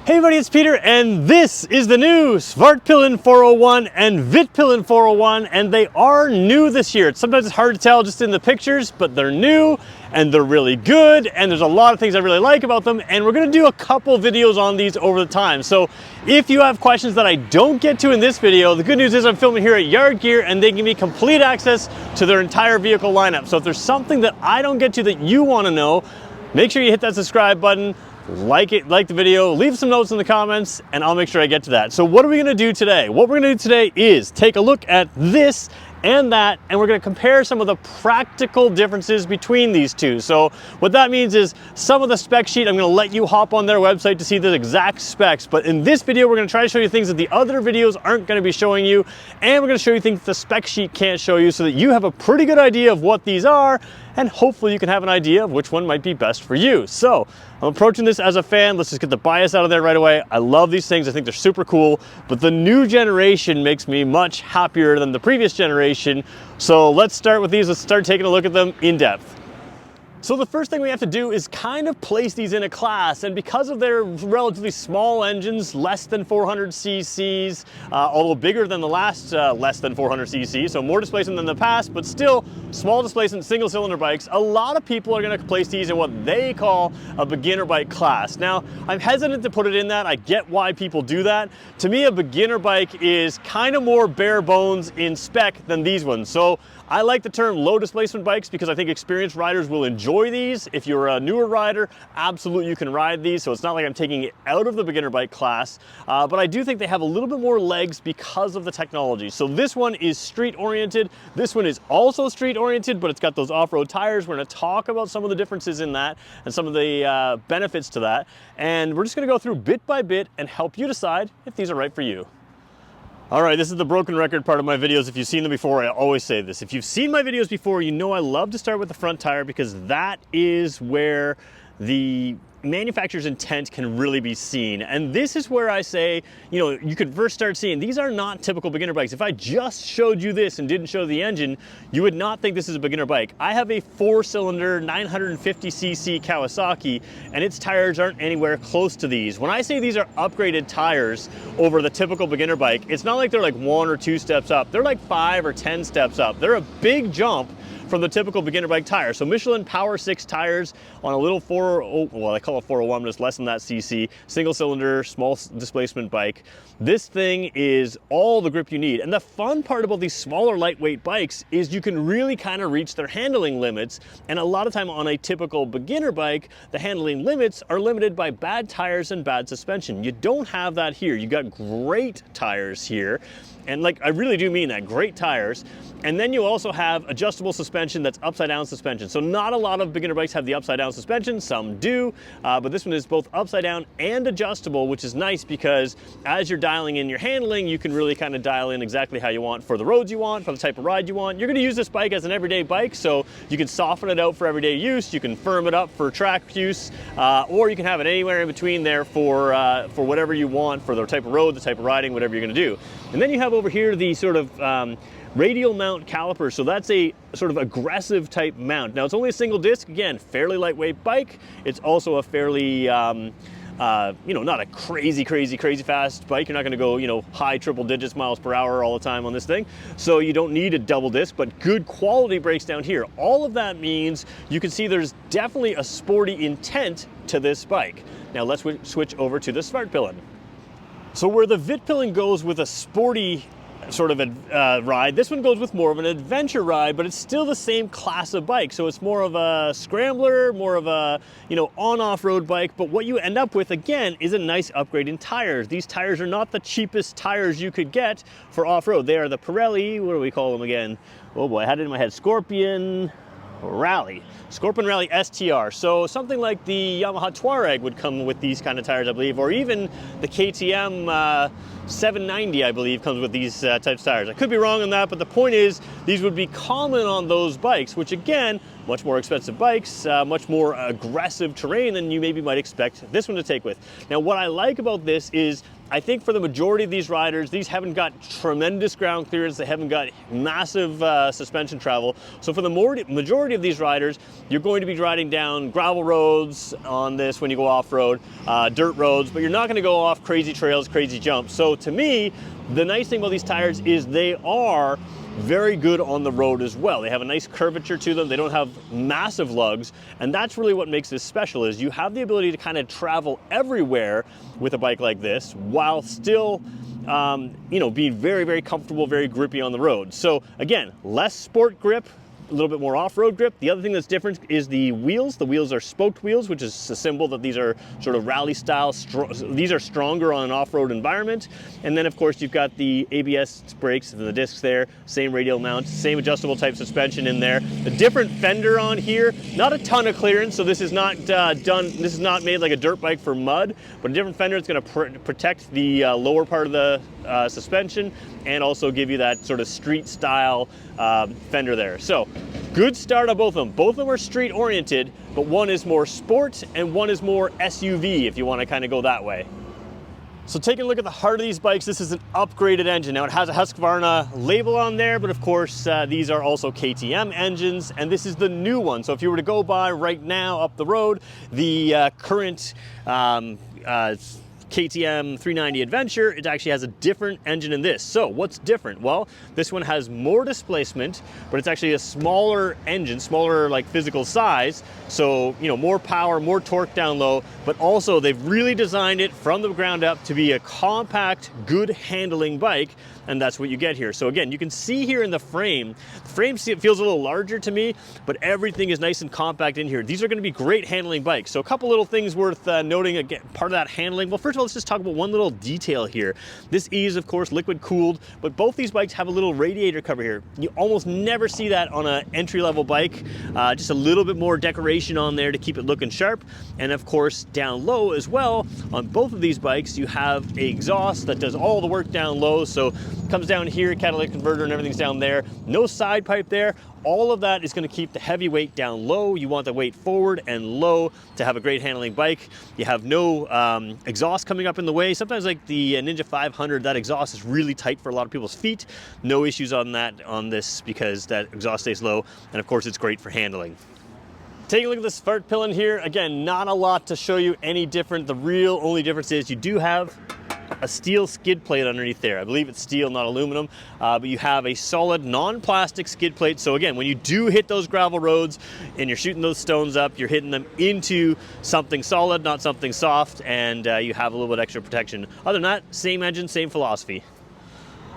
Hey everybody, it's Peter, and this is the new Svartpilen 401 and Vitpilen 401, and they are new this year. Sometimes it's hard to tell just in the pictures, but they're new, and they're really good, and there's a lot of things I really like about them, and we're gonna do a couple videos on these over the time. So if you have questions that I don't get to in this video, the good news is I'm filming here at Yard Gear, and they give me complete access to their entire vehicle lineup. So if there's something that I don't get to that you wanna know, make sure you hit that subscribe button, like the video, leave some notes in the comments, and I'll make sure I get to that. So what are we gonna do today? What we're gonna do today is take a look at this and that, and we're gonna compare some of the practical differences between these two. So what that means is some of the spec sheet, I'm gonna let you hop on their website to see the exact specs, but in this video, we're gonna try to show you things that the other videos aren't gonna be showing you, and we're gonna show you things the spec sheet can't show you so that you have a pretty good idea of what these are, and hopefully you can have an idea of which one might be best for you. So I'm approaching this as a fan. Let's just get the bias out of there right away. I love these things. I think they're super cool, but the new generation makes me much happier than the previous generation. So let's start with these. Let's start taking a look at them in depth. So the first thing we have to do is kind of place these in a class, and because of their relatively small engines, less than 400 cc's, although bigger than the last less than 400 cc, so more displacement than the past, but still small displacement single cylinder bikes, a lot of people are going to place these in what they call a beginner bike class. Now, I'm hesitant to put it in that. I get why people do that. To me, a beginner bike is kind of more bare bones in spec than these ones. So I like the term low displacement bikes because I think experienced riders will enjoy these. If you're a newer rider, absolutely you can ride these. So it's not like I'm taking it out of the beginner bike class, but I do think they have a little bit more legs because of the technology. So this one is street oriented. This one is also street oriented, but it's got those off-road tires. We're gonna talk about some of the differences in that and some of the benefits to that. And we're just gonna go through bit by bit and help you decide if these are right for you. All right, this is the broken record part of my videos. If you've seen them before, I always say this. If you've seen my videos before, you know I love to start with the front tire because that is where the manufacturer's intent can really be seen. And this is where I say, you know, you could first start seeing these are not typical beginner bikes. If I just showed you this and didn't show the engine, you would not think this is a beginner bike. I have a 4-cylinder 950 cc Kawasaki, and its tires aren't anywhere close to these. When I say these are upgraded tires over the typical beginner bike, it's not like they're like 1 or 2 steps up. They're like 5 or 10 steps up. They're a big jump from the typical beginner bike tire. So Michelin Power 6 tires on a little well, I call it 401, but it's less than that cc, single cylinder, small displacement bike. This thing is all the grip you need. And the fun part about these smaller lightweight bikes is you can really kind of reach their handling limits. And a lot of time on a typical beginner bike, the handling limits are limited by bad tires and bad suspension. You don't have that here. You got great tires here. And like, I really do mean that, great tires. And then you also have adjustable suspension that's upside down suspension. So not a lot of beginner bikes have the upside down suspension, some do, but this one is both upside down and adjustable, which is nice because as you're dialing in your handling, you can really kind of dial in exactly how you want for the roads you want, for the type of ride you want. You're gonna use this bike as an everyday bike, so you can soften it out for everyday use, you can firm it up for track use, or you can have it anywhere in between there for whatever you want, for the type of road, the type of riding, whatever you're gonna do. And then you have over here the sort of radial mount caliper. So that's a sort of aggressive type mount. Now it's only a single disc, again, fairly lightweight bike. It's also a fairly, you know, not a crazy fast bike. You're not gonna go, you know, high triple digits miles per hour all the time on this thing. So you don't need a double disc, but good quality brakes down here. All of that means you can see there's definitely a sporty intent to this bike. Now let's switch over to the Svartpilen. So where the Vitpilen goes with a sporty sort of a ride, this one goes with more of an adventure ride, but it's still the same class of bike. So it's more of a scrambler, more of a, you know, on-off-road bike, but what you end up with, again, is a nice upgrade in tires. These tires are not the cheapest tires you could get for off-road. They are the Pirelli, what do we call them again? Oh boy, I had it in my head, Scorpion Rally STR. So something like the Yamaha Touareg would come with these kind of tires, I believe, or even the KTM 790, I believe, comes with these types of tires. I could be wrong on that, but the point is these would be common on those bikes, which again, much more expensive bikes, much more aggressive terrain than you maybe might expect this one to take with. Now, what I like about this is I think for the majority of these riders, these haven't got tremendous ground clearance, they haven't got massive suspension travel. So for the majority of these riders, you're going to be riding down gravel roads on this when you go off-road, dirt roads, but you're not gonna go off crazy trails, crazy jumps. So to me, the nice thing about these tires is they are very good on the road as well. They have a nice curvature to them. They don't have massive lugs. And that's really what makes this special, is you have the ability to kind of travel everywhere with a bike like this while still you know, being very, very comfortable, very grippy on the road. So again, less sport grip, a little bit more off-road grip. The other thing that's different is the wheels. The wheels are spoked wheels, which is a symbol that these are sort of rally style. These are stronger on an off-road environment. And then of course you've got the ABS brakes and the discs there, same radial mount, same adjustable type suspension in there. A different fender on here, not a ton of clearance, so this is not this is not made like a dirt bike for mud, but a different fender. It's going to protect the lower part of the suspension and also give you that sort of street style fender there. So good start on both of them. Both of them are street oriented, but one is more sport and one is more SUV if you want to kind of go that way. So taking a look at the heart of these bikes, this is an upgraded engine. Now it has a Husqvarna label on there, but of course these are also KTM engines, and this is the new one. So if you were to go by right now up the road, the current KTM 390 Adventure, it actually has a different engine in this. So what's different? Well, this one has more displacement, but it's actually a smaller engine, smaller like physical size. So, you know, more power, more torque down low, but also they've really designed it from the ground up to be a compact, good handling bike. And that's what you get here. So again, you can see here in the frame feels a little larger to me, but everything is nice and compact in here. These are gonna be great handling bikes. So a couple little things worth noting, again, part of that handling. Well, first of all, let's just talk about one little detail here. This is, of course, liquid cooled, but both these bikes have a little radiator cover here. You almost never see that on an entry-level bike. Just a little bit more decoration on there to keep it looking sharp. And of course, down low as well, on both of these bikes, you have an exhaust that does all the work down low. So comes down here, catalytic converter and everything's down there. No side pipe there. All of that is going to keep the heavy weight down low. You want the weight forward and low to have a great handling bike. You have no exhaust coming up in the way. Sometimes like the Ninja 500, that exhaust is really tight for a lot of people's feet. No issues on that on this because that exhaust stays low. And of course, it's great for handling. Taking a look at the Svartpilen here. Again, not a lot to show you any different. The real only difference is you do have a steel skid plate underneath there. I believe it's steel, not aluminum, but you have a solid non-plastic skid plate. So again, when you do hit those gravel roads and you're shooting those stones up, you're hitting them into something solid, not something soft, and you have a little bit extra protection. Other than that, same engine, same philosophy.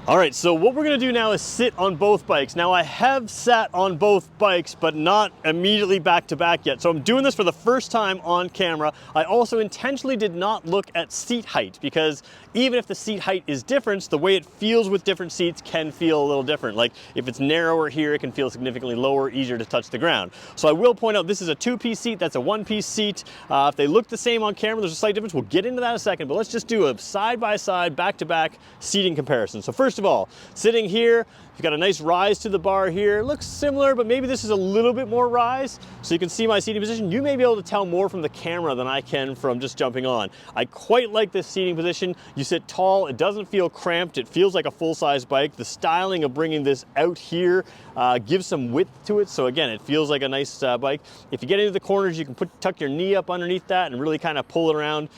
All right, so what we're gonna do now is sit on both bikes. Now I have sat on both bikes, but not immediately back to back yet. So I'm doing this for the first time on camera. I also intentionally did not look at seat height because even if the seat height is different, the way it feels with different seats can feel a little different. Like if it's narrower here, it can feel significantly lower, easier to touch the ground. So I will point out this is a two-piece seat, that's a one-piece seat. If they look the same on camera, there's a slight difference. We'll get into that in a second, but let's just do a side-by-side, back-to-back seating comparison. So first of all, sitting here, you've got a nice rise to the bar here. It looks similar, but maybe this is a little bit more rise. So you can see my seating position. You may be able to tell more from the camera than I can from just jumping on. I quite like this seating position. You sit tall, it doesn't feel cramped. It feels like a full-size bike. The styling of bringing this out here gives some width to it. So again, it feels like a nice bike. If you get into the corners, you can tuck your knee up underneath that and really kind of pull it around,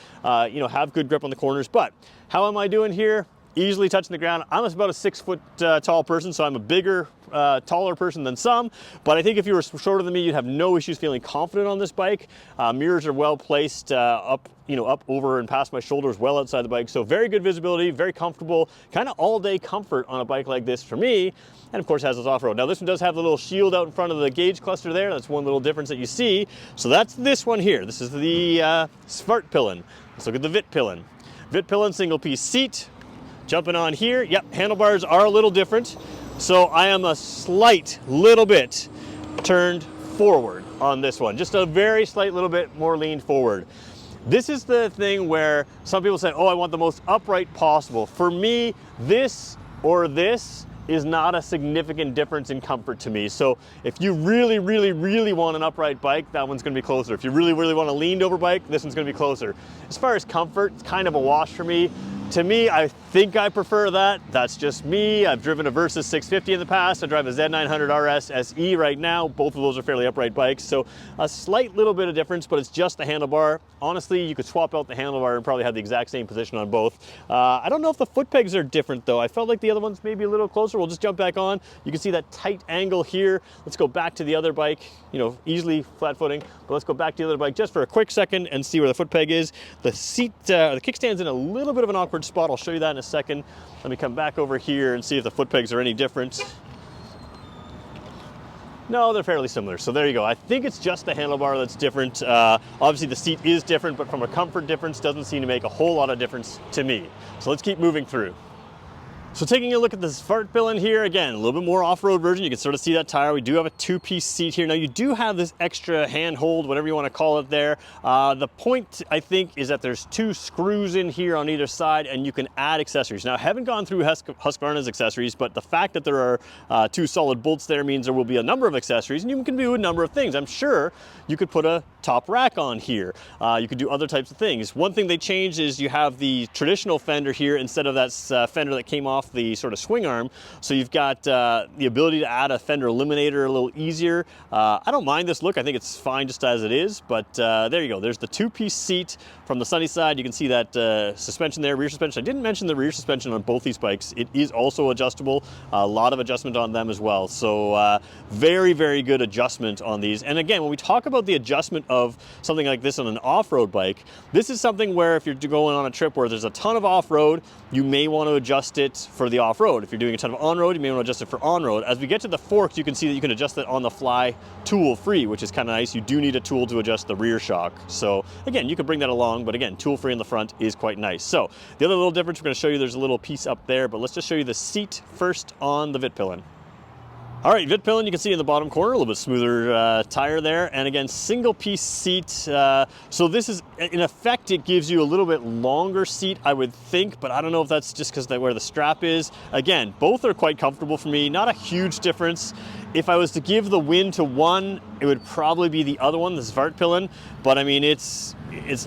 you know, have good grip on the corners. But how am I doing here? Easily touching the ground. I'm about a 6 foot tall person, so I'm a bigger, taller person than some. But I think if you were shorter than me, you'd have no issues feeling confident on this bike. Mirrors are well placed up over and past my shoulders, well outside the bike. So very good visibility, very comfortable, kind of all day comfort on a bike like this for me. And of course has this off-road. Now this one does have the little shield out in front of the gauge cluster there. That's one little difference that you see. So that's this one here. This is the Svartpilen. Let's look at the Vitpilen. Vitpilen single piece seat. Jumping on here, yep, handlebars are a little different. So I am a slight little bit turned forward on this one. Just a very slight little bit more leaned forward. This is the thing where some people say, oh, I want the most upright possible. For me, this or this is not a significant difference in comfort to me. So if you really, really, really want an upright bike, that one's gonna be closer. If you really, really want a leaned over bike, this one's gonna be closer. As far as comfort, it's kind of a wash for me. To me, I think I prefer that. That's just me. I've driven a Versys 650 in the past. I drive a Z900 RS SE right now. Both of those are fairly upright bikes. So a slight little bit of difference, but it's just the handlebar. Honestly, you could swap out the handlebar and probably have the exact same position on both. I don't know if the foot pegs are different though. I felt like the other one's maybe a little closer. We'll just jump back on. You can see that tight angle here. Let's go back to the other bike, you know, easily flat footing, but let's go back to the other bike just for a quick second and see where the foot peg is. The seat, the kickstand's in a little bit of an awkward spot. I'll show you that in a second. Let me come back over here and see if the foot pegs are any different. No, they're fairly similar. So there you go. I think it's just the handlebar that's different. Obviously the seat is different, but from a comfort difference, doesn't seem to make a whole lot of difference to me. So let's keep moving through. So taking a look at the Svartpilen here, again, a little bit more off-road version. You can sort of see that tire. We do have a two-piece seat here. Now you do have this extra handhold, whatever you want to call it there. The point, I think, is that there's two screws in here on either side and you can add accessories. Now I haven't gone through Husqvarna's accessories, but the fact that there are two solid bolts there means there will be a number of accessories and you can do a number of things. I'm sure you could put a top rack on here. You could do other types of things. One thing they changed is you have the traditional fender here instead of that fender that came off the sort of swing arm. So you've got the ability to add a fender eliminator a little easier. I don't mind this look. I think it's fine just as it is, but there you go. There's the two-piece seat from the sunny side. You can see that suspension there, rear suspension. I didn't mention the rear suspension on both these bikes. It is also adjustable. A lot of adjustment on them as well. So very, very good adjustment on these. And again, when we talk about the adjustment of something like this on an off-road bike, this is something where if you're going on a trip where there's a ton of off-road, you may want to adjust it for the off-road. If you're doing a ton of on-road, you may want to adjust it for on-road. As we get to the forks, you can see that you can adjust it on the fly tool-free, which is kind of nice. You do need a tool to adjust the rear shock. So again, you can bring that along, but again, tool-free in the front is quite nice. So the other little difference we're going to show you, there's a little piece up there, but let's just show you the seat first on the Vitpilen. All right, Vitpilen, you can see in the bottom corner, a little bit smoother tire there. And again, single piece seat. So this is, in effect, it gives you a little bit longer seat, I would think, but I don't know if that's just because where the strap is. Again, both are quite comfortable for me, not a huge difference. If I was to give the win to one, it would probably be the other one, the Svartpilen. But I mean, it's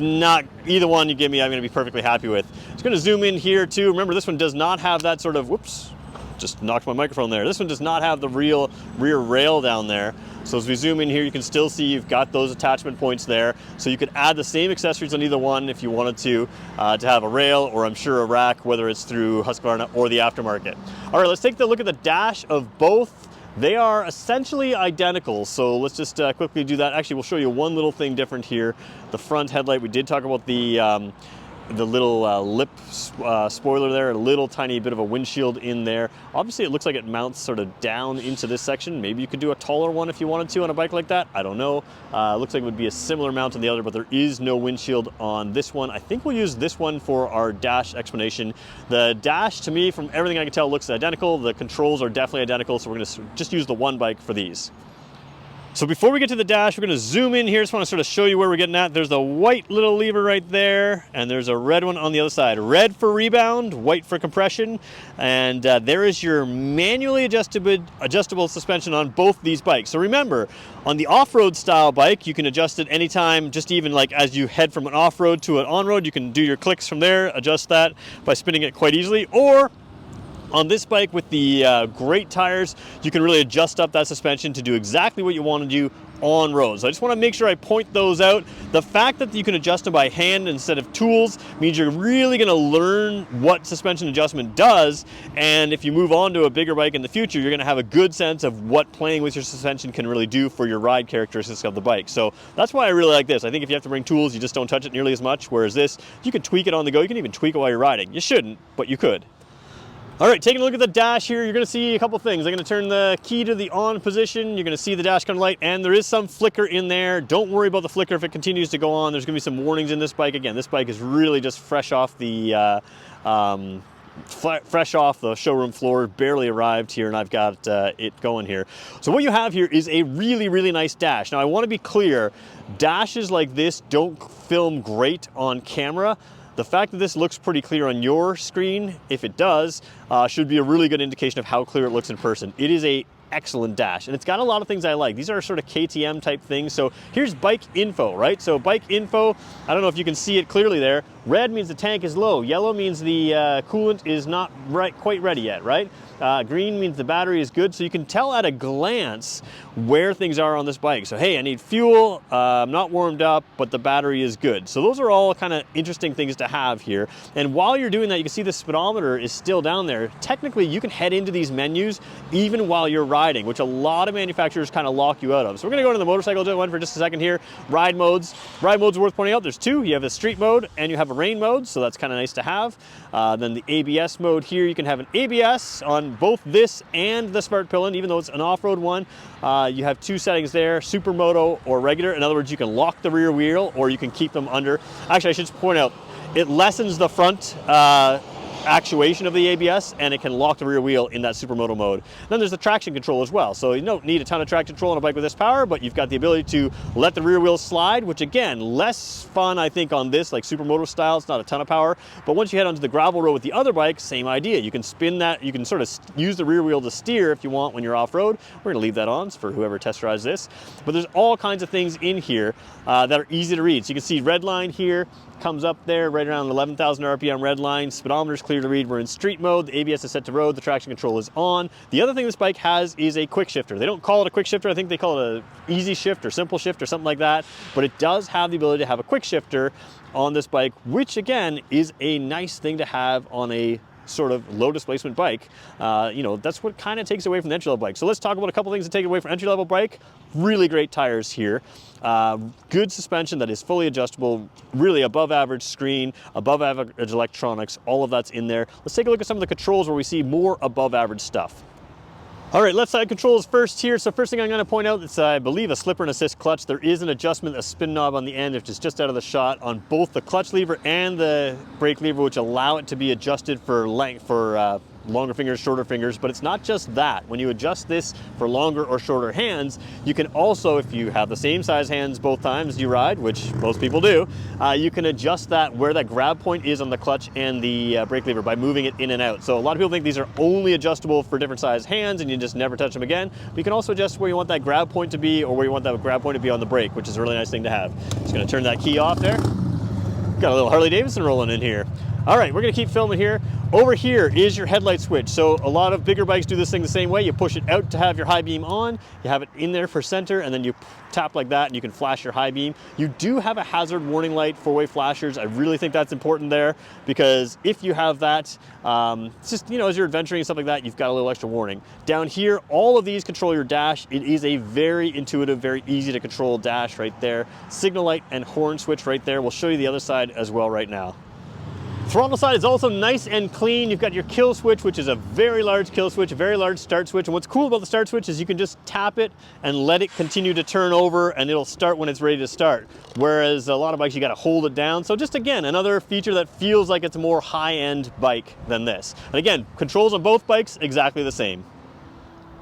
not, either one you give me, I'm gonna be perfectly happy with. Just gonna zoom in here too. Remember, this one does not have that sort of, whoops, just knocked my microphone there. This one does not have the rear rail down there. So as we zoom in here, you can still see you've got those attachment points there. So you could add the same accessories on either one if you wanted to have a rail or I'm sure a rack, whether it's through Husqvarna or the aftermarket. All right, let's take a look at the dash of both. They are essentially identical. So let's just quickly do that. Actually, we'll show you one little thing different here. The front headlight, we did talk about the little lip spoiler there, a little tiny bit of a windshield in there. Obviously it looks like it mounts sort of down into this section. Maybe you could do a taller one if you wanted to on a bike like that. I don't know. Looks like it would be a similar mount on the other, but there is no windshield on this one. I think we'll use this one for our dash explanation. The dash, to me, from everything I can tell, looks identical. The controls are definitely identical, so we're gonna just use the one bike for these. So before we get to the dash, we're going to zoom in here. Just want to sort of show you where we're getting at. There's a white little lever right there, and there's a red one on the other side. Red for rebound, white for compression, and there is your manually adjustable suspension on both these bikes. So remember, on the off-road style bike, you can adjust it anytime, just even like as you head from an off-road to an on-road, you can do your clicks from there, adjust that by spinning it quite easily, or on this bike with the great tires, you can really adjust up that suspension to do exactly what you want to do on road. So I just want to make sure I point those out. The fact that you can adjust them by hand instead of tools means you're really going to learn what suspension adjustment does, and if you move on to a bigger bike in the future, you're going to have a good sense of what playing with your suspension can really do for your ride characteristics of the bike. So that's why I really like this. I think if you have to bring tools, you just don't touch it nearly as much, whereas this, you can tweak it on the go. You can even tweak it while you're riding. You shouldn't, but you could. All right, taking a look at the dash here, you're gonna see a couple things. I'm gonna turn the key to the on position. You're gonna see the dash kind of light, and there is some flicker in there. Don't worry about the flicker if it continues to go on. There's gonna be some warnings in this bike. Again, this bike is really just fresh off the showroom floor, barely arrived here, and I've got it going here. So what you have here is a really, really nice dash. Now I wanna be clear, dashes like this don't film great on camera. The fact that this looks pretty clear on your screen, if it does, should be a really good indication of how clear it looks in person. It is a excellent dash, and it's got a lot of things I like. These are sort of KTM type things. So here's bike info, right? So bike info, I don't know if you can see it clearly there. Red means the tank is low. Yellow means the coolant is not quite ready yet, right? Green means the battery is good. So you can tell at a glance where things are on this bike. So hey, I need fuel, I'm not warmed up, but the battery is good. So those are all kind of interesting things to have here. And while you're doing that, you can see the speedometer is still down there. Technically, you can head into these menus even while you're riding, which a lot of manufacturers kind of lock you out of. So we're gonna go to the motorcycle one for just a second here. Ride modes. Ride modes are worth pointing out. There's two. You have a street mode and you have a rain mode, so that's kind of nice to have. Then the ABS mode here, you can have an ABS on both this and the Svartpilen, even though it's an off-road one. You have two settings there, Supermoto or regular. In other words, you can lock the rear wheel or you can keep them under. Actually, I should just point out, it lessens the front actuation of the ABS, and it can lock the rear wheel in that Supermoto mode. Then there's the traction control as well. So you don't need a ton of traction control on a bike with this power, but you've got the ability to let the rear wheel slide, which again, less fun I think on this, like Supermoto style. It's not a ton of power, but once you head onto the gravel road with the other bike, same idea. You can spin that, you can sort of use the rear wheel to steer if you want when you're off-road. We're gonna leave that on for whoever test drives this. But there's all kinds of things in here that are easy to read. So you can see red line here, comes up there right around 11,000 RPM red line. Speedometer's clear to read. We're in street mode. The ABS is set to road. The traction control is on. The other thing this bike has is a quick shifter. They don't call it a quick shifter. I think they call it a easy shift or simple shift or something like that. But it does have the ability to have a quick shifter on this bike, which again is a nice thing to have on a sort of low displacement bike. You know, that's what kind of takes away from the entry-level bike. So let's talk about a couple things that take away from entry-level bike. Really great tires here. Good suspension that is fully adjustable, really above average screen, above average electronics, all of that's in there. Let's take a look at some of the controls where we see more above average stuff. All right, left side controls first here. So first thing I'm going to point out is, I believe, a slipper and assist clutch. There is an adjustment, a spin knob on the end, which is just out of the shot on both the clutch lever and the brake lever, which allow it to be adjusted for length, for longer fingers, shorter fingers. But it's not just that. When you adjust this for longer or shorter hands, you can also, if you have the same size hands both times you ride, which most people do, you can adjust that where that grab point is on the clutch and the brake lever by moving it in and out. So a lot of people think these are only adjustable for different size hands and you just never touch them again. But you can also adjust where you want that grab point to be or where you want that grab point to be on the brake, which is a really nice thing to have. Just gonna turn that key off there. Got a little Harley Davidson rolling in here. All right, we're gonna keep filming here. Over here is your headlight switch. So a lot of bigger bikes do this thing the same way. You push it out to have your high beam on, you have it in there for center, and then you tap like that and you can flash your high beam. You do have a hazard warning light, four-way flashers. I really think that's important there because if you have that, it's just, you know, as you're adventuring and stuff like that, you've got a little extra warning. Down here, all of these control your dash. It is a very intuitive, very easy to control dash right there. Signal light and horn switch right there. We'll show you the other side as well right now. Throttle side is also nice and clean. You've got your kill switch, which is a very large kill switch, a very large start switch. And what's cool about the start switch is you can just tap it and let it continue to turn over and it'll start when it's ready to start. Whereas a lot of bikes, you got to hold it down. So just again, another feature that feels like it's a more high-end bike than this. And again, controls on both bikes, exactly the same.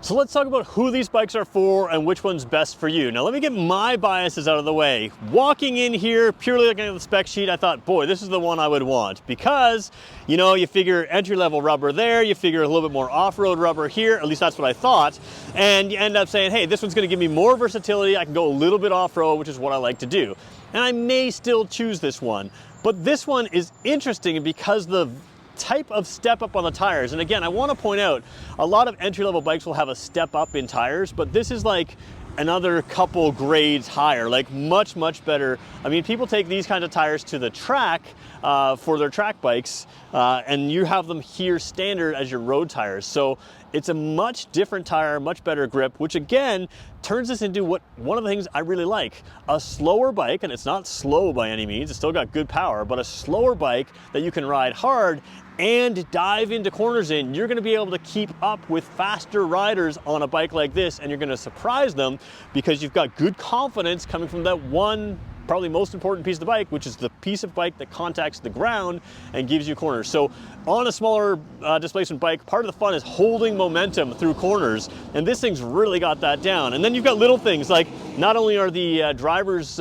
So let's talk about who these bikes are for and which one's best for you. Now let me get my biases out of the way. Walking in here, purely looking at the spec sheet, I thought, boy, this is the one I would want because, you know, you figure entry-level rubber there, you figure a little bit more off-road rubber here, at least that's what I thought, and you end up saying, hey, this one's gonna give me more versatility, I can go a little bit off-road, which is what I like to do. And I may still choose this one, but this one is interesting because the type of step up on the tires. And again, I want to point out a lot of entry-level bikes will have a step up in tires, but this is like another couple grades higher, like much better. I mean, people take these kinds of tires to the track for their track bikes and you have them here standard as your road tires. So it's a much different tire, much better grip, which again turns this into one of the things I really like. A slower bike, and it's not slow by any means, it's still got good power, but a slower bike that you can ride hard and dive into corners in. You're gonna be able to keep up with faster riders on a bike like this, and you're gonna surprise them because you've got good confidence coming from that one probably most important piece of the bike, which is the piece of bike that contacts the ground and gives you corners. So on a smaller displacement bike, part of the fun is holding momentum through corners, and this thing's really got that down. And then you've got little things like, not only are the driver's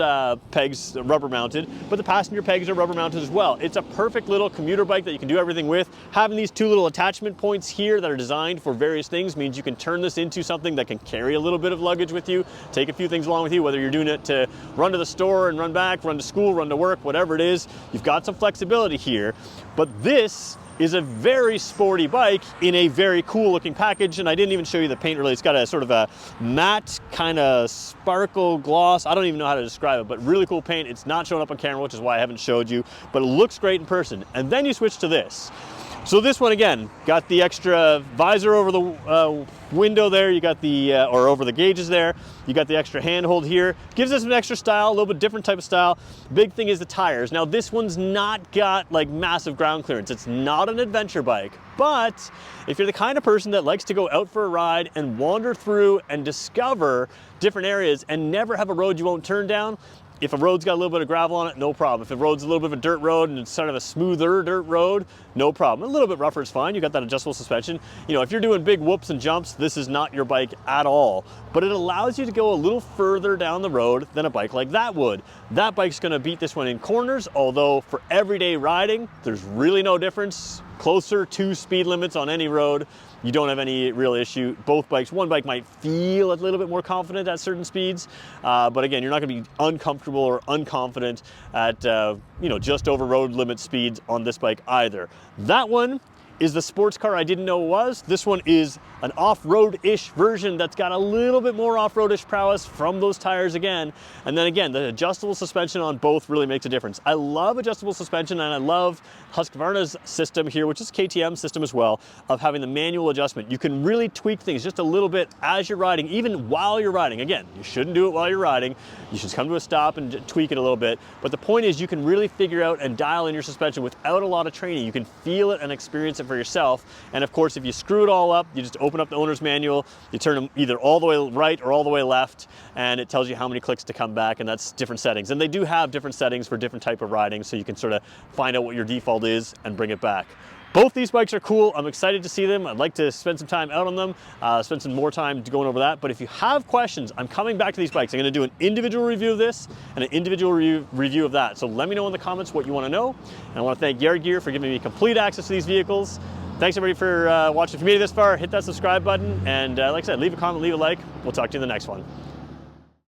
pegs rubber mounted, but the passenger pegs are rubber mounted as well. It's a perfect little commuter bike that you can do everything with. Having these two little attachment points here that are designed for various things means you can turn this into something that can carry a little bit of luggage with you, take a few things along with you, whether you're doing it to run to the store and run back, run to school, run to work, whatever it is. You've got some flexibility here, but this is a very sporty bike in a very cool looking package. And I didn't even show you the paint really. It's got a sort of a matte kind of sparkle gloss. I don't even know how to describe it, but really cool paint. It's not showing up on camera, which is why I haven't showed you, but it looks great in person. And then you switch to this. So this one, again, got the extra visor over the window there. You got the, or over the gauges there. You got the extra handhold here. Gives us an extra style, a little bit different type of style. Big thing is the tires. Now this one's not got like massive ground clearance. It's not an adventure bike, but if you're the kind of person that likes to go out for a ride and wander through and discover different areas and never have a road you won't turn down, if a road's got a little bit of gravel on it, no problem. If the road's a little bit of a dirt road and it's sort of a smoother dirt road, no problem. A little bit rougher is fine. You got that adjustable suspension. You know, if you're doing big whoops and jumps, this is not your bike at all. But it allows you to go a little further down the road than a bike like that would. That bike's gonna beat this one in corners, although for everyday riding, there's really no difference. Closer to speed limits on any road, you don't have any real issue. Both bikes, one bike might feel a little bit more confident at certain speeds, but again, you're not gonna be uncomfortable or unconfident at you know, just over road limit speeds on this bike either. That one is the sports car I didn't know it was. This one is an off-road-ish version that's got a little bit more off-road-ish prowess from those tires again. And then again, the adjustable suspension on both really makes a difference. I love adjustable suspension, and I love Husqvarna's system here, which is KTM system as well, of having the manual adjustment. You can really tweak things just a little bit as you're riding, even while you're riding. Again, you shouldn't do it while you're riding. You should come to a stop and tweak it a little bit. But the point is, you can really figure out and dial in your suspension without a lot of training. You can feel it and experience it for yourself. And of course, if you screw it all up, you just open up the owner's manual, you turn them either all the way right or all the way left, and it tells you how many clicks to come back, and that's different settings. And they do have different settings for different type of riding, so you can sort of find out what your default is and bring it back. Both these bikes are cool. I'm excited to see them. I'd like to spend some time out on them, spend some more time going over that. But if you have questions, I'm coming back to these bikes. I'm gonna do an individual review of this and an individual review of that. So let me know in the comments what you wanna know. And I wanna thank Gear for giving me complete access to these vehicles. Thanks everybody for watching. If you made it this far, hit that subscribe button. And like I said, leave a comment, leave a like. We'll talk to you in the next one.